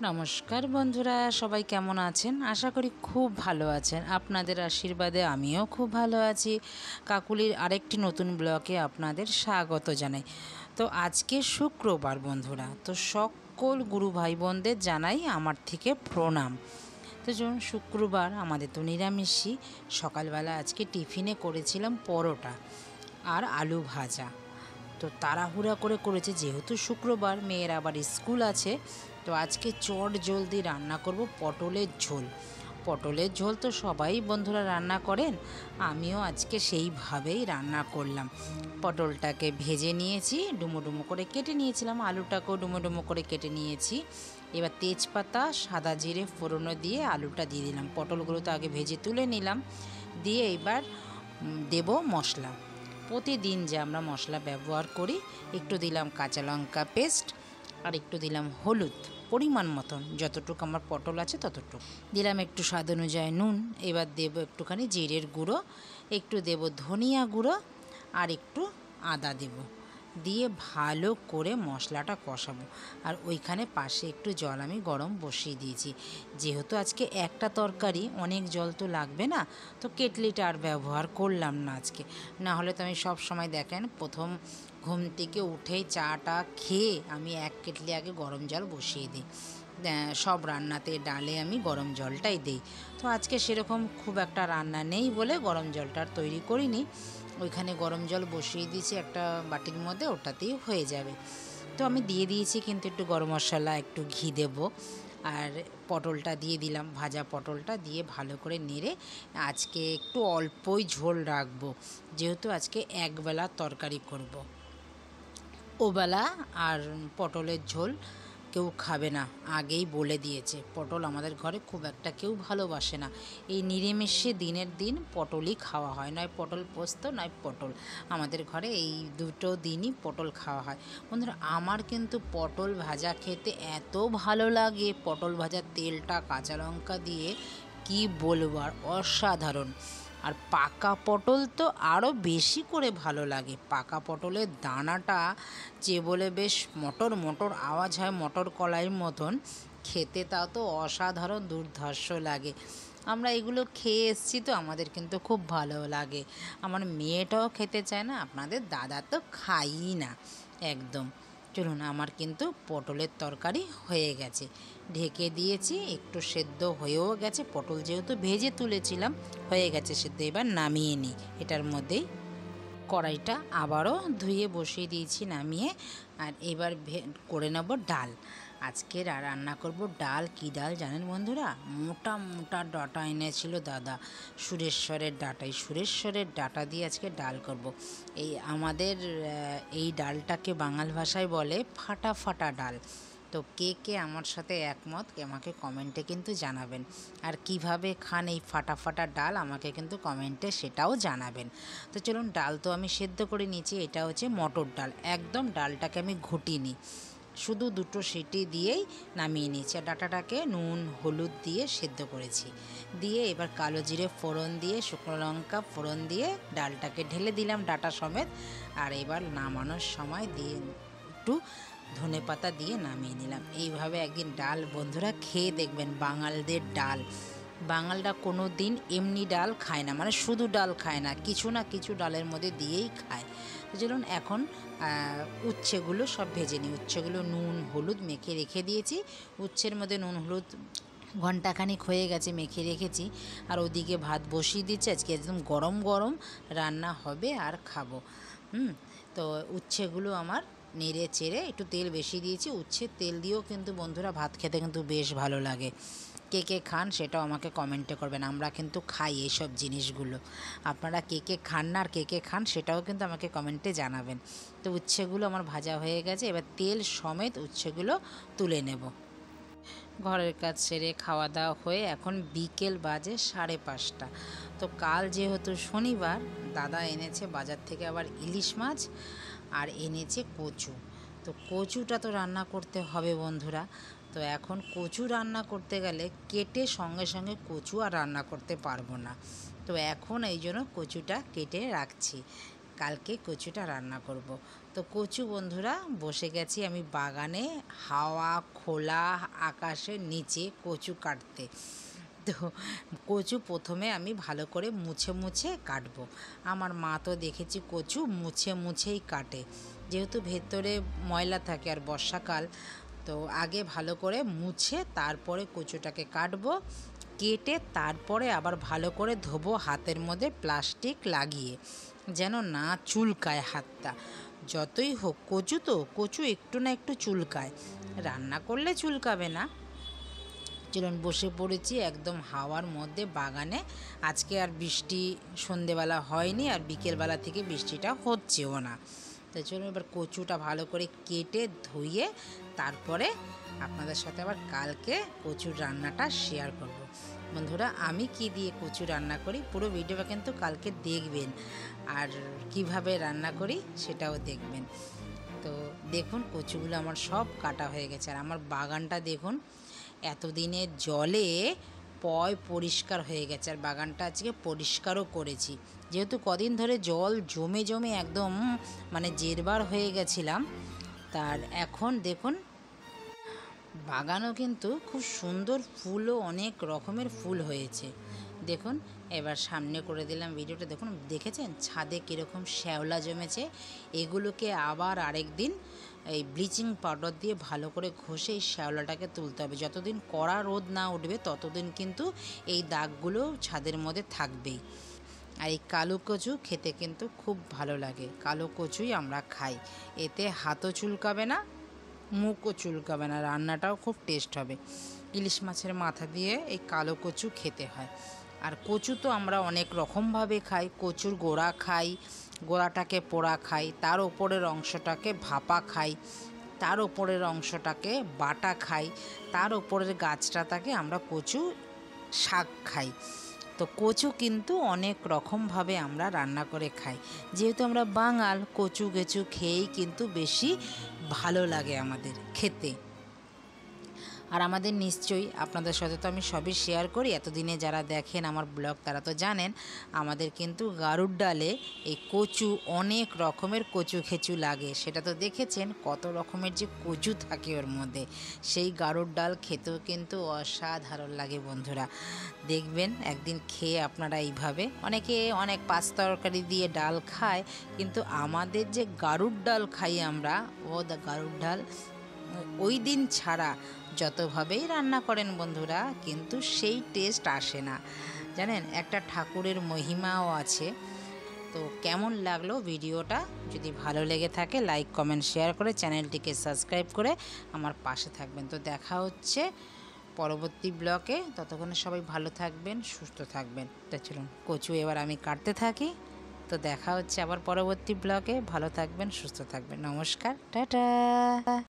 নমস্কার বন্ধুরা, সবাই কেমন আছেন? আশা করি খুব ভালো আছেন। আপনাদের আশীর্বাদে আমিও খুব ভালো আছি। কাকুলির আরেকটি নতুন ব্লগে আপনাদের স্বাগত জানাই। তো আজকে শুক্রবার বন্ধুরা, তো সকল গুরু ভাই বোনদের জানাই আমার থেকে প্রণাম। তো যখন শুক্রবার আমাদের তো নিরামিষই। সকালবেলা আজকে টিফিনে করেছিলাম পরোটা আর আলু ভাজা। তো তাড়াহুড়া করে করেছে, যেহেতু শুক্রবার মেয়ের আবার স্কুল আছে। তো আজকে চট জলদি রান্না করব পটলের ঝোল। পটলের ঝোল তো সবাই বন্ধুরা রান্না করেন, আমিও আজকে সেইভাবেই রান্না করলাম। পটলটাকে ভেজে নিয়েছি, ডুমো ডুমো করে কেটে নিয়েছিলাম, আলুটাকেও ডুমো ডুমো করে কেটে নিয়েছি। এবার তেজপাতা সাদা জিরে ফোড়নো দিয়ে আলুটা দিয়ে দিলাম। পটলগুলো তো আগে ভেজে তুলে নিলাম, দিয়ে এবার দেব মশলা। প্রতিদিন যে আমরা মশলা ব্যবহার করি, একটু দিলাম কাঁচা লঙ্কা পেস্ট, আর একটু দিলাম হলুদ পরিমাণ মতন, যতটুকু আমার পটল আছে ততটুকু দিলাম, একটু স্বাদ অনুযায়ী নুন। এবার দেব একটুখানি জিরের গুঁড়ো, একটু দেব ধনিয়া গুঁড়ো, আর একটু আদা দেব, দিয়ে ভালো করে মশলাটা কষাবো। আর ওইখানে পাশে একটু জল আমি গরম বসিয়ে দিয়েছি। যেহেতু আজকে একটা তরকারি, অনেক জল তো লাগবে না, তো কেটলিটা আর ব্যবহার করলাম না আজকে। না হলে তো আমি সব সময় দেখেন প্রথম ঘুম থেকে উঠেই চাটা খেয়ে আমি এক কেটলি আগে গরম জল বসিয়ে দিই। সব রান্নাতে ডালে আমি গরম জলটাই দিই। তো আজকে সেরকম খুব একটা রান্না নেই বলে গরম জলটা আর তৈরি করিনি। ওইখানে গরম জল বসিয়ে দিয়েছি একটা বাটির মধ্যে, ওটাতেই হয়ে যাবে। তো আমি দিয়ে দিয়েছি কিন্তু একটু গরম মশলা, একটু ঘি দেব, আর পটলটা দিয়ে দিলাম, ভাজা পটলটা দিয়ে ভালো করে নেড়ে আজকে একটু অল্পই ঝোল রাখবো, যেহেতু আজকে একবেলা তরকারি করব। ওবেলা আর পটলের ঝোল কেউ খাবে না, আগেই বলে দিয়েছে। পটল আমাদের ঘরে খুব একটা কেউ ভালোবাসে না। এই নিরামিষে দিনের দিন পটলই খাওয়া হয়, নয় পটল পোস্ত নয় পটল। আমাদের ঘরে এই দুটো দিনই পটল খাওয়া হয়। বন্ধুরা, আমার কিন্তু পটল ভাজা খেতে এত ভালো লাগে, পটল ভাজার তেলটা কাঁচা লঙ্কা দিয়ে কি বলবো, আর অসাধারণ। আর পাকা পটল তো আরও বেশি করে ভালো লাগে। পাকা পটলের দানাটা যে বলে বেশ মটর মটর আওয়াজ হয়, মটর কলাইয়ের মতন খেতে, তাও তো অসাধারণ দুর্ধর্ষ লাগে। আমরা এগুলো খেয়ে এসেছি, তো আমাদের কিন্তু খুব ভালো লাগে। আমার মেয়েটাও খেতে চায় না, আপনাদের দাদা তো খাইই না একদম। চলুন, আমার কিন্তু পটলের তরকারি হয়ে গেছে, ঢেকে দিয়েছি, একটু সেদ্ধ হয়েও গেছে। পটল যেহেতু ভেজে তুলেছিলাম, হয়ে গেছে সেদ্ধ। এবার নামিয়ে নিই। এটার মধ্যেই কড়াইটা আবারও ধুয়ে বসিয়ে দিয়েছি নামিয়ে। আর এবার করে নেব ডাল। আজকে রান্না করব ডাল। কি ডাল জানেন বন্ধুরা? মোটা মোটা ডাঁটা এনেছিল দাদা, সুরেশ্বরের ডাঁটা। এই সুরেশ্বরের ডাঁটা দিয়ে আজকে ডাল করব। এই আমাদের এই ডালটাকে বাঙাল ভাষায় বলে ফাটা ফাটা ডাল। তো কে কে আমার সাথে একমত আমাকে কমেন্টে কিন্তু জানাবেন। আর কিভাবে খান এই ফাটা ফাটা ডাল আমাকে কিন্তু কমেন্টে সেটাও জানাবেন। তো চলুন, ডাল তো আমি সেদ্ধ করে নিয়েছি। এটা হচ্ছে মটর ডাল, একদম ডালটাকে আমি ঘুটিনি, শুধু দুটো সিটি দিয়েই নামিয়ে নিয়েছি। আর ডাঁটাটাকে নুন হলুদ দিয়ে সেদ্ধ করেছি। দিয়ে এবার কালো জিরে ফোড়ন দিয়ে, শুকনো লঙ্কা ফোড়ন দিয়ে ডালটাকে ঢেলে দিলাম ডাঁটা সমেত। আর এবার নামানোর সময় দিয়ে একটু ধনেপাতা দিয়ে নামিয়ে নিলাম। এইভাবে একদিন ডাল বন্ধুরা খেয়ে দেখবেন, বাঙালদের ডাল। বাঙালরা কোনো দিন এমনি ডাল খায় না, মানে শুধু ডাল খায় না, কিছু না কিছু ডালের মধ্যে দিয়েই খায়। তো চলুন, এখন উচ্ছেগুলো সব ভেজে নিই। উচ্ছেগুলো নুন হলুদ মেখে রেখে দিয়েছি। উচ্ছের মধ্যে নুন হলুদ ঘণ্টাখানিক হয়ে গেছে মেখে রেখেছি। আর ওদিকে ভাত বসিয়ে দিচ্ছি, আজকে একদম গরম গরম রান্না হবে আর খাবো। তো উচ্ছেগুলো আমার নেড়ে চেড়ে একটু তেল বেশি দিয়েছি। উচ্ছের তেল দিয়েও কিন্তু বন্ধুরা ভাত খেতে কিন্তু বেশ ভালো লাগে। কে কে খান সেটাও আমাকে কমেন্টে করবেন। আমরা কিন্তু খাই এইসব জিনিসগুলো। আপনারা কে কে খান না, আর কে কে খান সেটাও কিন্তু আমাকে কমেন্টে জানাবেন। তো উচ্ছেগুলো আমার ভাজা হয়ে গেছে, এবার তেল সমেত উচ্ছেগুলো তুলে নেব। ঘরের কাজ সেরে খাওয়া দাওয়া হয়ে এখন বিকেল বাজে 5:30। তো কাল যেহেতু শনিবার, দাদা এনেছে বাজার থেকে আবার ইলিশ মাছ, আর এনেছে কচু। তো কচুটা তো রান্না করতে হবে বন্ধুরা। তো এখন কচু রান্না করতে গেলে কেটে সঙ্গে সঙ্গে কচু আর রান্না করতে পারবো না। তো এখন এই জন্য কচুটা কেটে রাখছি। কালকে কচুটা রান্না করব। তো কচু বন্ধুরা বসে গেছি আমি বাগানে, হাওয়া খোলা আকাশের নিচে কচু কাটতে। তো কচু প্রথমে আমি ভালো করে মুছে মুছে কাটবো। আমার মা তো দেখেছি কচু মুছে মুছেই কাটে, যেহেতু ভেতরে ময়লা থাকে আর বর্ষাকাল, তো আগে ভালো করে মুছে তারপরে কচুটাকে কাটবো। কেটে তারপরে আবার ভালো করে ধোবো হাতের মধ্যে প্লাস্টিক লাগিয়ে, যেন না চুলকায় হাতটা। যতই হোক কচু তো, কচু একটু না একটু চুলকায়, রান্না করলে চুলকাবে না। চলুন বসে পড়েছি একদম হাওয়ার মধ্যে বাগানে। আজকে আর বৃষ্টি সন্ধেবেলা হয়নি, আর বিকেলবেলা থেকে বৃষ্টিটা হচ্ছেও না। তো চলুন এবার কচুটা ভালো করে কেটে ধুয়ে তারপরে আপনাদের সাথে আবার কালকে কচুর রান্নাটা শেয়ার করব। বন্ধুরা আমি কি দিয়ে কচু রান্না করি পুরো ভিডিওটা কিন্তু কালকে দেখবেন, আর কিভাবে রান্না করি সেটাও দেখবেন। তো দেখুন কচুগুলো আমার সব কাটা হয়ে গেছে, আর আমার বাগানটা দেখুন এতদিনের জলে পরিষ্কার হয়ে গেছে, আর বাগানটা আজকে পরিষ্কারও করেছি। যেহেতু কদিন ধরে জল জমে জমে একদম মানে জেরবার হয়ে গেছিলাম, তার এখন দেখুন বাগানও কিন্তু খুব সুন্দর, ফুলও অনেক রকমের ফুল হয়েছে। দেখুন এবার সামনে করে দিলাম ভিডিওটা, দেখুন দেখেছেন ছাদে কীরকম শ্যাওলা জমেছে। এগুলোকে আবার আরেক দিন এই ব্লিচিং পাউডার দিয়ে ভালো করে ঘষে এই শ্যাওলাটাকে তুলতে হবে। যতদিন কড়া রোদ না উঠবে ততদিন কিন্তু এই দাগগুলো ছাদের মধ্যে থাকবেই। আর এই কালো কচু খেতে কিন্তু খুব ভালো লাগে, কালো কচুই আমরা খাই। এতে হাতও চুলকাবে না, মুখও চুলকাবে না, রান্নাটাও খুব টেস্ট হবে। ইলিশ মাছের মাথা দিয়ে এই কালো কচু খেতে হয়। আর কচু তো আমরা অনেক রকমভাবে খাই। কচুর গোড়া খাই, গোড়াটাকে পোড়া খাই, তার ওপরের অংশটাকে ভাপা খাই, তার ওপরের অংশটাকে বাটা খাই, তার ওপরের গাছটাকে আমরা কচু শাক খাই। তো কচু কিন্তু অনেক রকমভাবে আমরা রান্না করে খাই। যেহেতু আমরা বাঙাল, কচু গেচু খেয়েই কিন্তু বেশি ভালো লাগে আমাদের খেতে। আর আমাদের নিশ্চয়ই আপনাদের সাথে তো আমি সবই শেয়ার করি, এতদিনে যারা দেখেন আমার ব্লগ তারা তো জানেন আমাদের কিন্তু গারুর ডালে এই কচু, অনেক রকমের কচু খেচু লাগে। সেটা তো দেখেছেন কত রকমের যে কচু থাকে ওর মধ্যে। সেই গারুর ডাল খেতেও কিন্তু অসাধারণ লাগে বন্ধুরা। দেখবেন একদিন খেয়ে আপনারা এইভাবে, অনেকে অনেক পাঁচ তরকারি দিয়ে ডাল খায়, কিন্তু আমাদের যে গারুর ডাল খাই আমরা, গারুর ডাল ওই দিন ছাড়া যতভাবেই রান্না করেন বন্ধুরা কিন্তু সেই টেস্ট আসে না, জানেন। একটা ঠাকুরের মহিমাও আছে। তো কেমন লাগলো ভিডিওটা? যদি ভালো লেগে থাকে লাইক কমেন্ট শেয়ার করে চ্যানেলটিকে সাবস্ক্রাইব করে আমার পাশে থাকবেন। তো দেখা হচ্ছে পরবর্তী ব্লগে, ততক্ষণে সবাই ভালো থাকবেন, সুস্থ থাকবেন। তো চলুন কচু এবার আমি কাটতে থাকি। তো দেখা হচ্ছে আবার পরবর্তী ব্লগে। ভালো থাকবেন, সুস্থ থাকবেন, নমস্কার, টাটা।